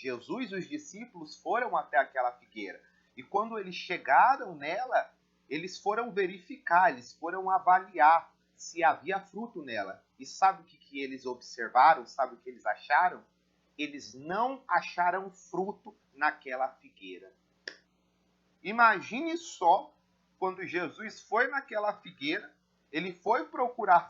Jesus e os discípulos foram até aquela figueira. E quando eles chegaram nela, eles foram verificar, eles foram avaliar se havia fruto nela. E sabe o que eles observaram? Sabe o que eles acharam? Eles não acharam fruto naquela figueira. Imagine só, quando Jesus foi naquela figueira, ele foi procurar.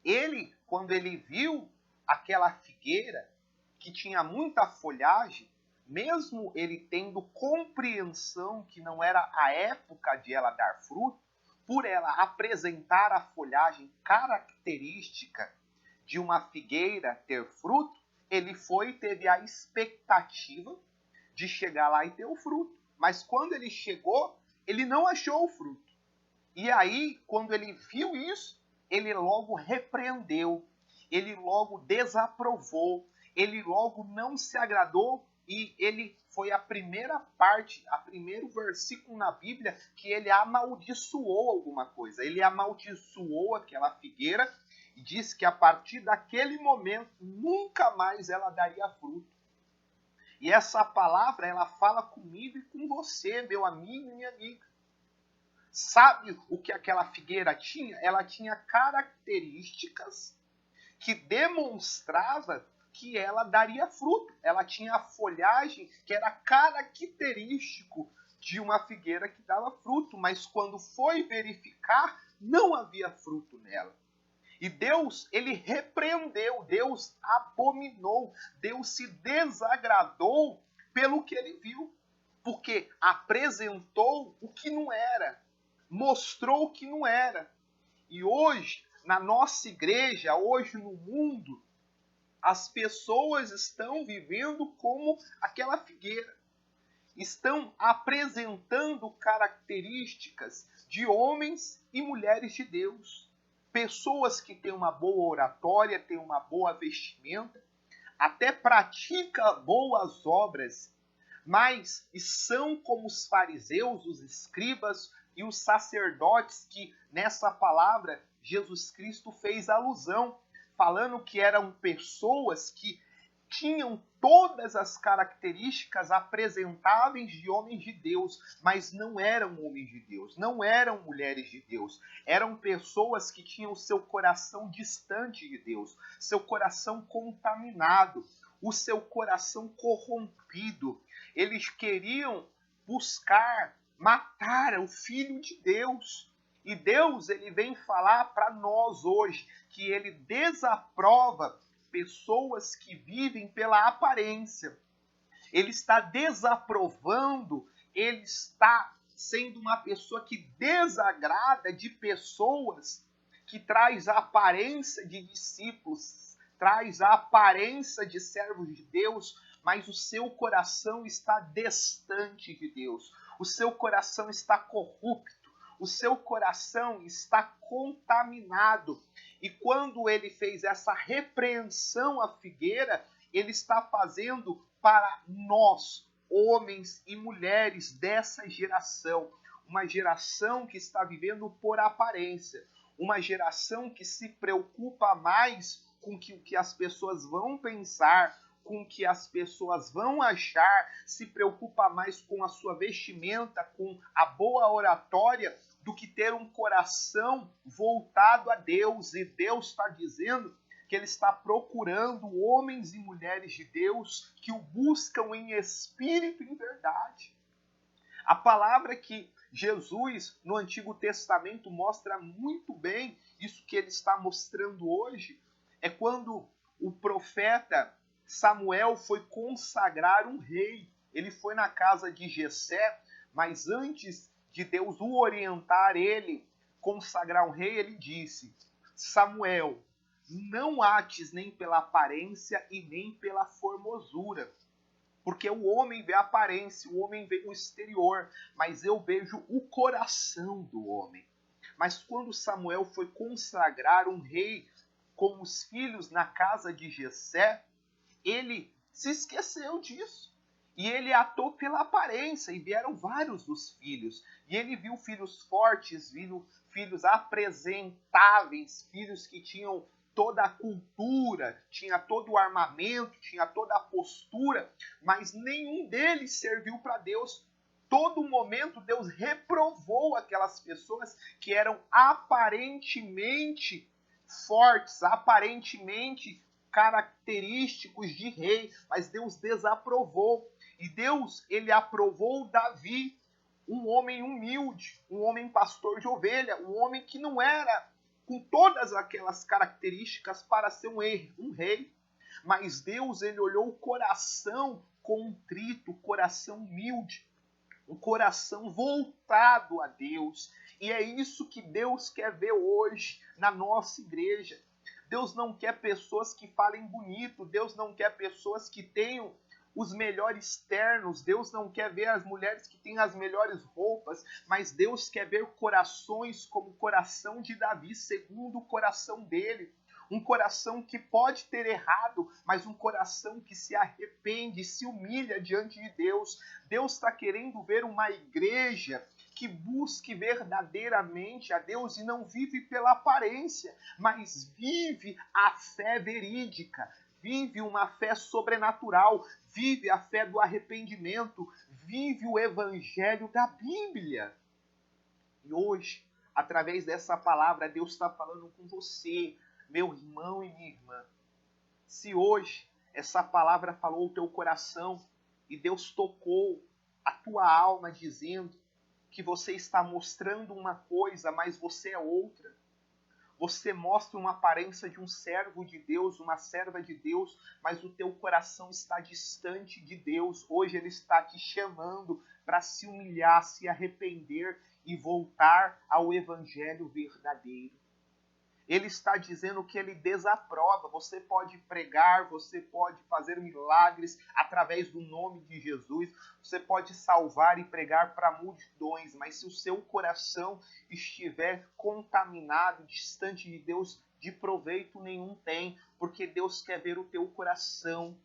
Ele, quando ele viu aquela figueira que tinha muita folhagem, mesmo ele tendo compreensão que não era a época de ela dar fruto, por ela apresentar a folhagem característica de uma figueira ter fruto, ele foi e teve a expectativa de chegar lá e ter o fruto. Mas quando ele chegou, ele não achou o fruto. E aí, quando ele viu isso, ele logo repreendeu, ele logo desaprovou, ele logo não se agradou, e ele foi a primeira parte, a primeiro versículo na Bíblia que ele amaldiçoou alguma coisa. Ele amaldiçoou aquela figueira e disse que a partir daquele momento nunca mais ela daria fruto. E essa palavra, ela fala comigo e com você, meu amigo e minha amiga. Sabe o que aquela figueira tinha? Ela tinha características que demonstrava que ela daria fruto. Ela tinha a folhagem que era característico de uma figueira que dava fruto, mas quando foi verificar, não havia fruto nela. E Deus, ele repreendeu, Deus abominou, Deus se desagradou pelo que ele viu, porque apresentou o que não era, mostrou o que não era. E hoje, na nossa igreja, hoje no mundo, as pessoas estão vivendo como aquela figueira. Estão apresentando características de homens e mulheres de Deus. Pessoas que têm uma boa oratória, têm uma boa vestimenta, até praticam boas obras, mas são como os fariseus, os escribas e os sacerdotes que nessa palavra Jesus Cristo fez alusão, falando que eram pessoas que tinham todas as características apresentáveis de homens de Deus, mas não eram homens de Deus, não eram mulheres de Deus. Eram pessoas que tinham o seu coração distante de Deus, seu coração contaminado, o seu coração corrompido. Eles queriam buscar matar o Filho de Deus. E Deus, ele vem falar para nós hoje que ele desaprova pessoas que vivem pela aparência. Ele está desaprovando, ele está sendo uma pessoa que desagrada de pessoas que traz a aparência de discípulos, traz a aparência de servos de Deus, mas o seu coração está distante de Deus. O seu coração está corrupto, o seu coração está contaminado. E quando ele fez essa repreensão à figueira, ele está fazendo para nós, homens e mulheres dessa geração, uma geração que está vivendo por aparência, uma geração que se preocupa mais com o que as pessoas vão pensar, com o que as pessoas vão achar, se preocupa mais com a sua vestimenta, com a boa oratória, do que ter um coração voltado a Deus. E Deus está dizendo que ele está procurando homens e mulheres de Deus que o buscam em espírito e em verdade. A palavra que Jesus, no Antigo Testamento, mostra muito bem isso que ele está mostrando hoje, é quando o profeta Samuel foi consagrar um rei. Ele foi na casa de Jessé, mas antes de Deus o orientar, ele consagrar um rei, ele disse: Samuel, não ates nem pela aparência e nem pela formosura, porque o homem vê a aparência, o homem vê o exterior, mas eu vejo o coração do homem. Mas quando Samuel foi consagrar um rei, com os filhos na casa de Jessé, ele se esqueceu disso. E ele atou pela aparência, e vieram vários dos filhos. E ele viu filhos fortes, viu filhos apresentáveis, filhos que tinham toda a cultura, tinha todo o armamento, tinha toda a postura, mas nenhum deles serviu para Deus. Todo momento Deus reprovou aquelas pessoas que eram aparentemente fortes, aparentemente característicos de rei, mas Deus desaprovou. E Deus, ele aprovou Davi, um homem humilde, um homem pastor de ovelha, um homem que não era com todas aquelas características para ser um rei. Mas Deus, ele olhou o coração contrito, o coração humilde, um coração voltado a Deus. E é isso que Deus quer ver hoje na nossa igreja. Deus não quer pessoas que falem bonito, Deus não quer pessoas que tenham os melhores ternos, Deus não quer ver as mulheres que têm as melhores roupas, mas Deus quer ver corações como o coração de Davi, segundo o coração dele. Um coração que pode ter errado, mas um coração que se arrepende, se humilha diante de Deus. Deus está querendo ver uma igreja que busque verdadeiramente a Deus e não vive pela aparência, mas vive a fé verídica, vive uma fé sobrenatural, vive a fé do arrependimento, vive o evangelho da Bíblia. E hoje, através dessa palavra, Deus está falando com você, meu irmão e minha irmã. Se hoje essa palavra falou o teu coração e Deus tocou a tua alma dizendo que você está mostrando uma coisa, mas você é outra. Você mostra uma aparência de um servo de Deus, uma serva de Deus, mas o teu coração está distante de Deus. Hoje Ele está te chamando para se humilhar, se arrepender e voltar ao evangelho verdadeiro. Ele está dizendo que ele desaprova. Você pode pregar, você pode fazer milagres através do nome de Jesus, você pode salvar e pregar para multidões, mas se o seu coração estiver contaminado, distante de Deus, de proveito nenhum tem, porque Deus quer ver o teu coração.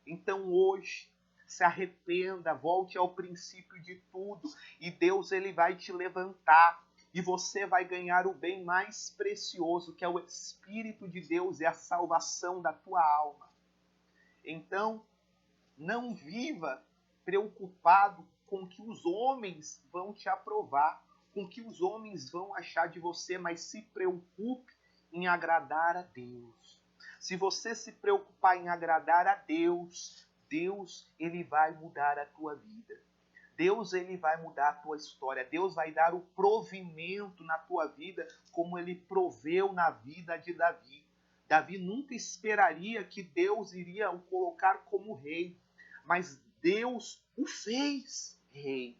Então hoje, se arrependa, volte ao princípio de tudo, e Deus, ele vai te levantar. E você vai ganhar o bem mais precioso, que é o Espírito de Deus e a salvação da tua alma. Então, não viva preocupado com o que os homens vão te aprovar, com o que os homens vão achar de você, mas se preocupe em agradar a Deus. Se você se preocupar em agradar a Deus, Deus, ele vai mudar a tua vida. Deus, ele vai mudar a tua história. Deus vai dar o provimento na tua vida, como ele proveu na vida de Davi. Davi nunca esperaria que Deus iria o colocar como rei, mas Deus o fez rei.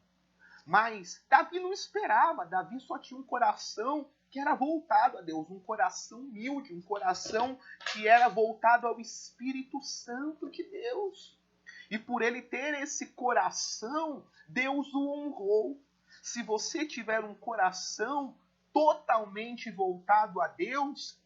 Mas Davi não esperava, Davi só tinha um coração que era voltado a Deus, um coração humilde, um coração que era voltado ao Espírito Santo de Deus. E por ele ter esse coração, Deus o honrou. Se você tiver um coração totalmente voltado a Deus,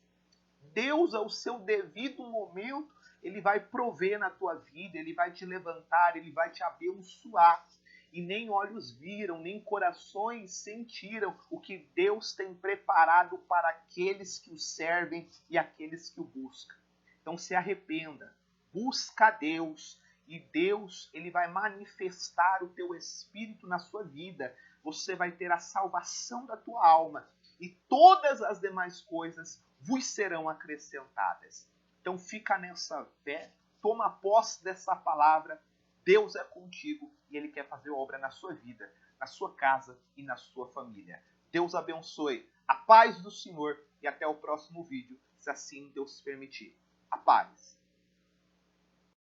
Deus, ao seu devido momento, ele vai prover na tua vida, ele vai te levantar, ele vai te abençoar. E nem olhos viram, nem corações sentiram o que Deus tem preparado para aqueles que o servem e aqueles que o buscam. Então se arrependa, busca a Deus, e Deus, ele vai manifestar o teu espírito na sua vida. Você vai ter a salvação da tua alma e todas as demais coisas vos serão acrescentadas. Então fica nessa fé, toma posse dessa palavra. Deus é contigo e ele quer fazer obra na sua vida, na sua casa e na sua família. Deus abençoe. A paz do Senhor e até o próximo vídeo, se assim Deus permitir. A paz.